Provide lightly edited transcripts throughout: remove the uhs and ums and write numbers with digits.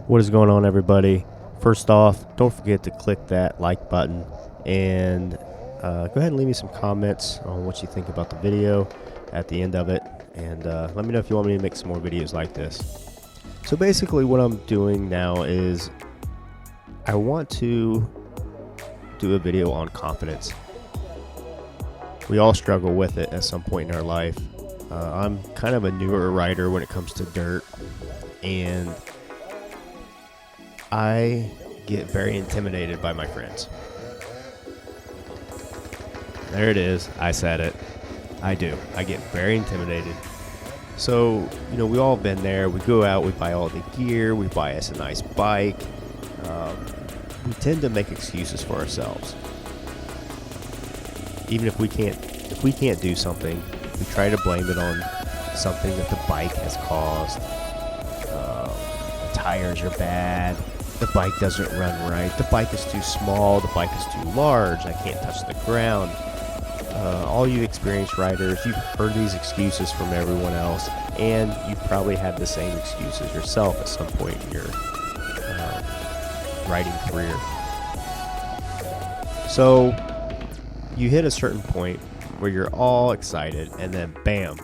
What is going on, everybody? First off, don't forget to click that like button and go ahead and leave me some comments on what you think about the video at the end of it, and let me know if you want me to make some more videos like this. So basically what I'm doing now is I want to do a video on confidence. We all struggle with it at some point in our life. I'm kind of a newer writer when it comes to dirt, and I get very intimidated by my friends. There it is. I said it. I do. I get very intimidated. So, we all been there. We go out, we buy all the gear, we buy us a nice bike. We tend to make excuses for ourselves. Even if we can't do something, we try to blame it on something that the bike has caused. The tires are bad. The bike doesn't run right. The bike is too small. The bike is too large. I can't touch the ground. All you experienced riders, you've heard these excuses from everyone else, and you've probably had the same excuses yourself at some point in your riding career. So you hit a certain point where you're all excited, and then bam,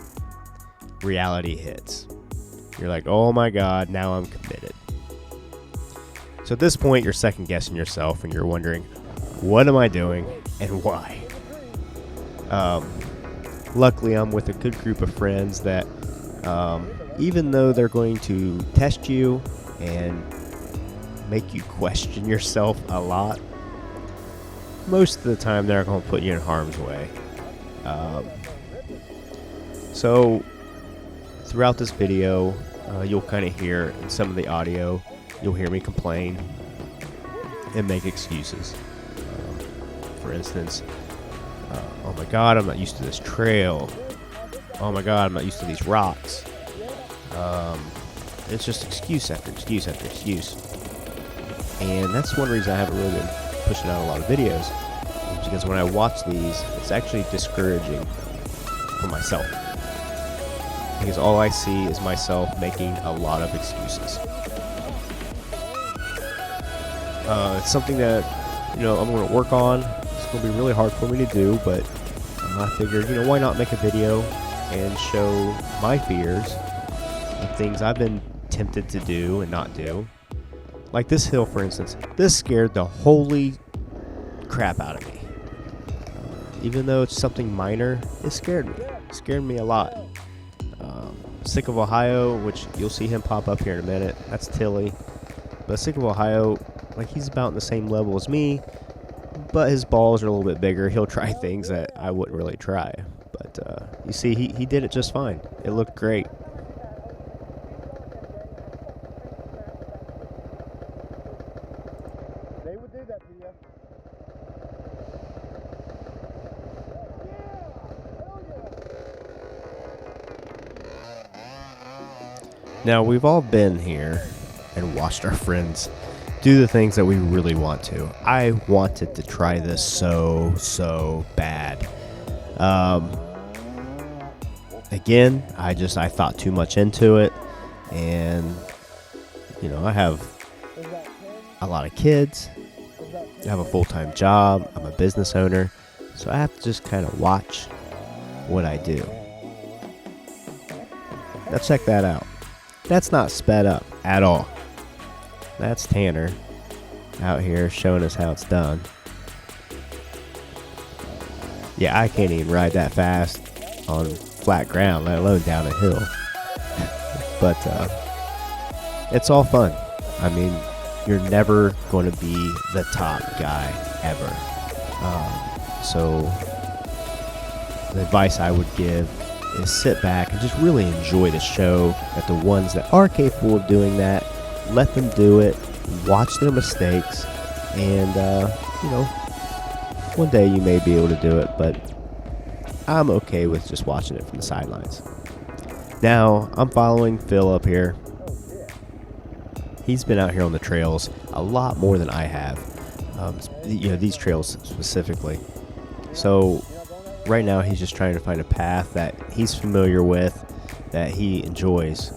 reality hits. You're like, oh my God, now I'm committed. So at this point, you're second guessing yourself and you're wondering, what am I doing and why? Luckily, I'm with a good group of friends that even though they're going to test you and make you question yourself a lot, most of the time they're going to put you in harm's way. So throughout this video, you'll kind of hear in some of the audio, you'll hear me complain and make excuses. For instance, oh my God, I'm not used to this trail. Oh my God, I'm not used to these rocks. It's just excuse after excuse after excuse. And that's one reason I haven't really been pushing out a lot of videos, because when I watch these, it's actually discouraging for myself. Because all I see is myself making a lot of excuses. It's something that, I'm going to work on. It's going to be really hard for me to do, but I figured, why not make a video and show my fears and things I've been tempted to do and not do. Like this hill, for instance. This scared the holy crap out of me. Even though it's something minor, it scared me. It scared me a lot. Sick of Ohio, which you'll see him pop up here in a minute. That's Tilly. But Sick of Ohio, he's about in the same level as me, but his balls are a little bit bigger. He'll try things that I wouldn't really try. But you see, he did it just fine. It looked great. They would do that to you. Now, we've all been here and watched our friends do the things that we really want to. I wanted to try this so bad. Again, I thought too much into it, and I have a lot of kids. I have a full-time job. I'm a business owner, so I have to just kind of watch what I do. Now check that out. That's not sped up at all. That's Tanner out here showing us how it's done. Yeah, I can't even ride that fast on flat ground, let alone down a hill. But it's all fun. I mean, you're never going to be the top guy ever. So the advice I would give is sit back and just really enjoy the show. That the ones that are capable of doing that, let them do it, watch their mistakes, and one day you may be able to do it, but I'm okay with just watching it from the sidelines. Now, I'm following Phil up here. He's been out here on the trails a lot more than I have. These trails specifically. So right now he's just trying to find a path that he's familiar with, that he enjoys.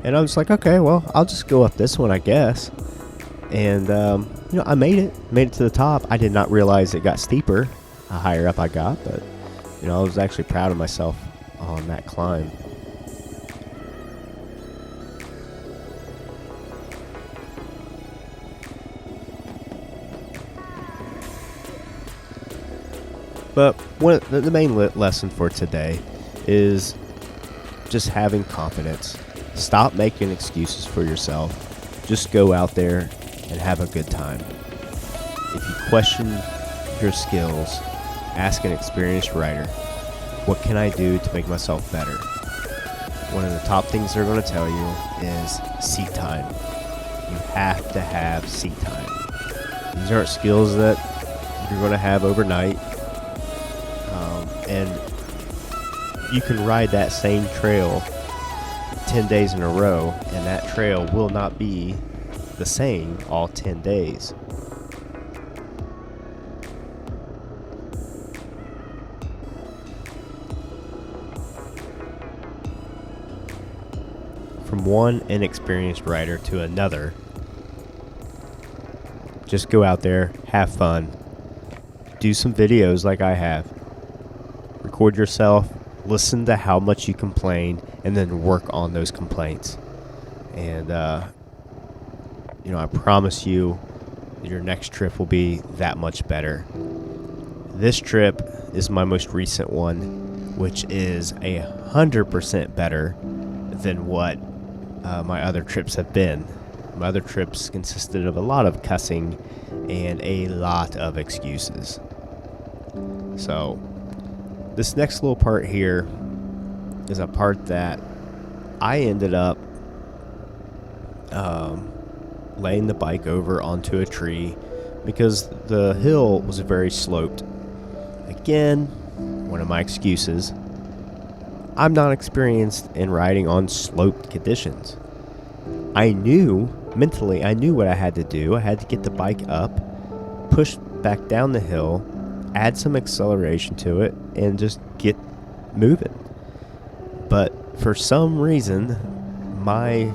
And I was like, okay, well, I'll just go up this one, I guess. And, I made it to the top. I did not realize it got steeper the higher up I got, but, I was actually proud of myself on that climb. But the main lesson for today is just having confidence. Stop making excuses for yourself. Just go out there and have a good time. If you question your skills, ask an experienced rider, what can I do to make myself better? One of the top things they're going to tell you is seat time. You have to have seat time. These aren't skills that you're going to have overnight. And you can ride that same trail 10 days in a row, and that trail will not be the same all 10 days. From one inexperienced rider to another, just go out there, have fun, do some videos like I have. Record yourself, listen to how much you complain, and then work on those complaints. And, I promise you your next trip will be that much better. This trip is my most recent one, which is 100% better than what my other trips have been. My other trips consisted of a lot of cussing and a lot of excuses. So, this next little part here is a part that I ended up laying the bike over onto a tree because the hill was very sloped. Again, one of my excuses. I'm not experienced in riding on sloped conditions. I knew what I had to do. I had to get the bike up, push back down the hill, add some acceleration to it, and just get moving. But for some reason, my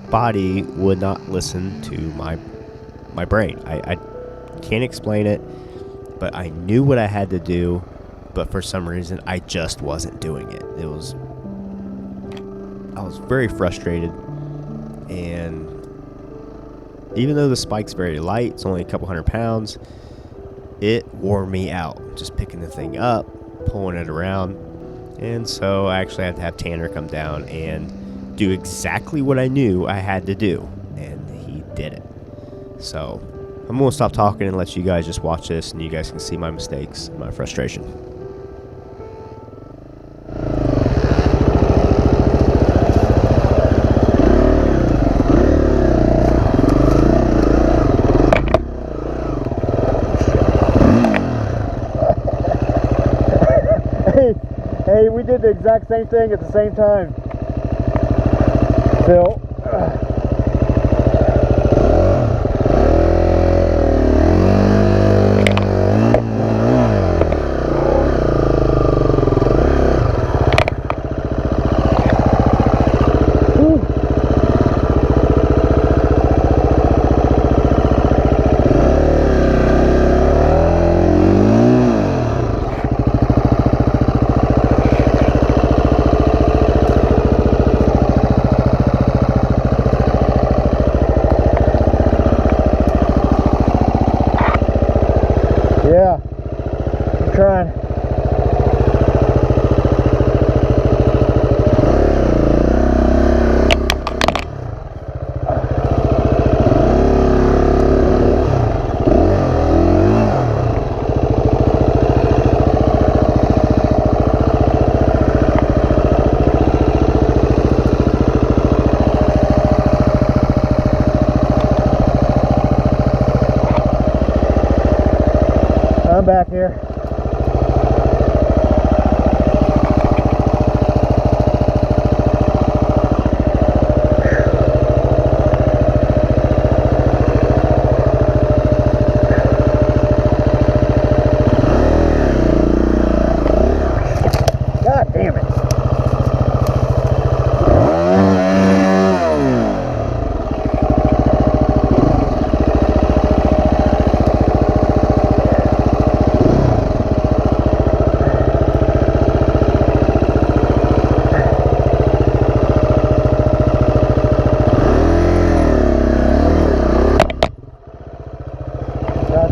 body would not listen to my brain. I can't explain it, but I knew what I had to do, but for some reason, I just wasn't doing it. I was very frustrated, and even though the spike's very light, it's only a couple 100 pounds, it wore me out, just picking the thing up, pulling it around. And so I actually had to have Tanner come down and do exactly what I knew I had to do. And he did it. So I'm going to stop talking and let you guys just watch this, and you guys can see my mistakes and my frustration. Hey, we did the exact same thing at the same time. Phil. Yeah, I'm trying. I'm back here. God damn it.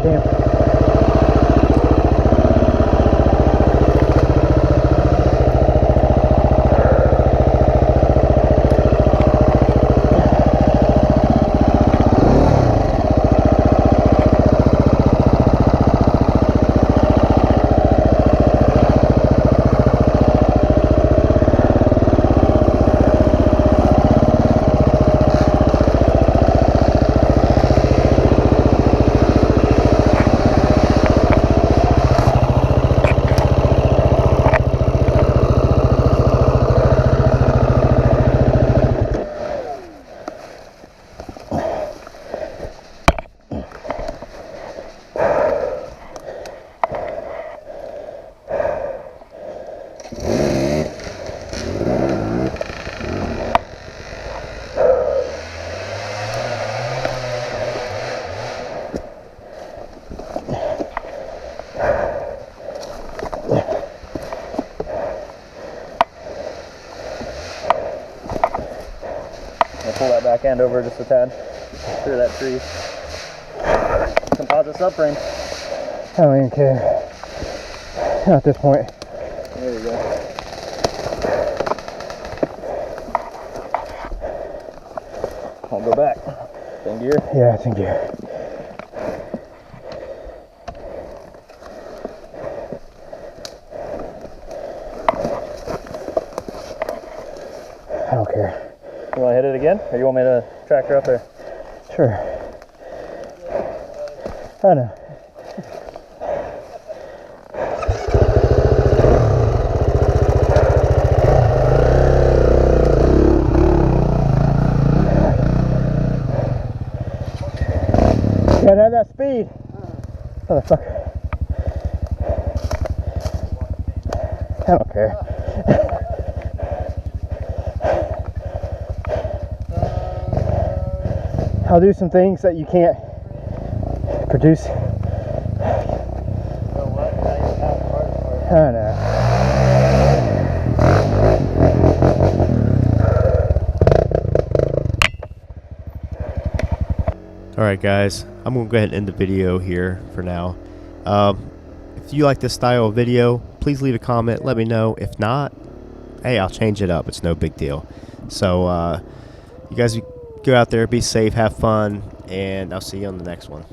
damn. Pull that back end over just a tad through that tree. Composite subframe. I don't even care. Not at this point. There you go. I'll go back. It's in gear? Yeah, it's in gear. I don't care. You want to hit it again, or you want me to track her up there? Sure. I know. You gotta have that speed. Motherfucker. I don't care. I'll do some things that you can't produce. I know. Alright guys, I'm going to go ahead and end the video here for now. If you like this style of video, please leave a comment, let me know. If not, hey, I'll change it up. It's no big deal. So, you guys go out there, be safe, have fun, and I'll see you on the next one.